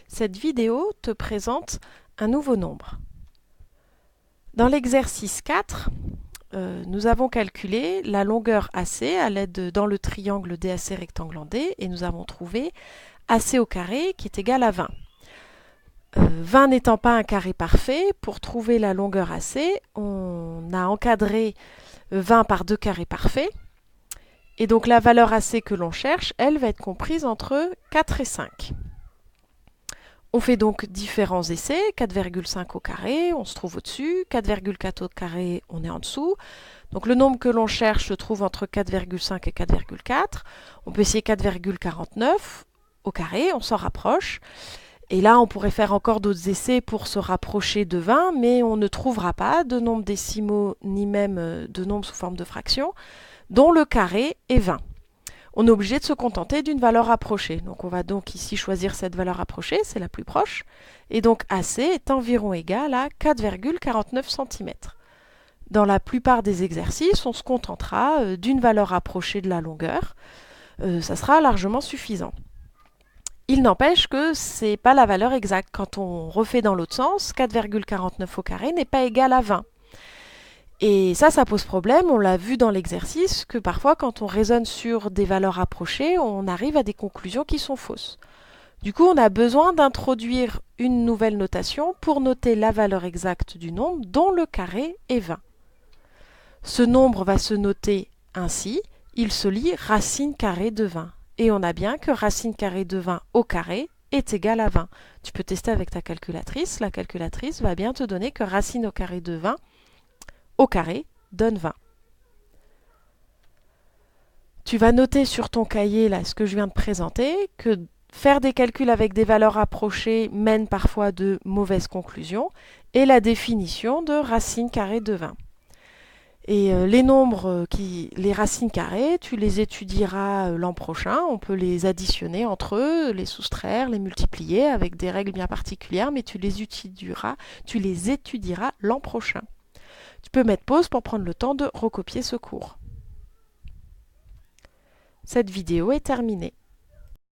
Cette vidéo te présente un nouveau nombre. Dans l'exercice 4, nous avons calculé la longueur AC à l'aide dans le triangle DAC rectangle en D et nous avons trouvé AC au carré qui est égal à 20. 20 n'étant pas un carré parfait, pour trouver la longueur AC, on a encadré 20 par deux carrés parfaits. Et donc la valeur AC que l'on cherche, elle va être comprise entre 4 et 5. On fait donc différents essais, 4,5 au carré, on se trouve au-dessus, 4,4 au carré, on est en dessous. Donc le nombre que l'on cherche se trouve entre 4,5 et 4,4. On peut essayer 4,49 au carré, on s'en rapproche. Et là, on pourrait faire encore d'autres essais pour se rapprocher de 20, mais on ne trouvera pas de nombres décimaux ni même de nombres sous forme de fractions, dont le carré est 20. On est obligé de se contenter d'une valeur approchée. Donc on va donc ici choisir cette valeur approchée, c'est la plus proche. Et donc AC est environ égal à 4,49 cm. Dans la plupart des exercices, on se contentera d'une valeur approchée de la longueur. Ça sera largement suffisant. Il n'empêche que ce n'est pas la valeur exacte. Quand on refait dans l'autre sens, 4,49 au carré n'est pas égal à 20. Et ça pose problème, on l'a vu dans l'exercice, que parfois quand on raisonne sur des valeurs approchées, on arrive à des conclusions qui sont fausses. Du coup, on a besoin d'introduire une nouvelle notation pour noter la valeur exacte du nombre dont le carré est 20. Ce nombre va se noter ainsi, il se lit racine carrée de 20. Et on a bien que racine carrée de 20 au carré est égal à 20. Tu peux tester avec ta calculatrice, la calculatrice va bien te donner que racine au carré de 20 au carré donne 20. Tu vas noter sur ton cahier là, ce que je viens de présenter, que faire des calculs avec des valeurs approchées mène parfois de mauvaises conclusions, et la définition de racine carrée de 20. Et les nombres, les racines carrées, tu les étudieras l'an prochain. On peut les additionner entre eux, les soustraire, les multiplier avec des règles bien particulières, mais tu les étudieras l'an prochain. Tu peux mettre pause pour prendre le temps de recopier ce cours. Cette vidéo est terminée.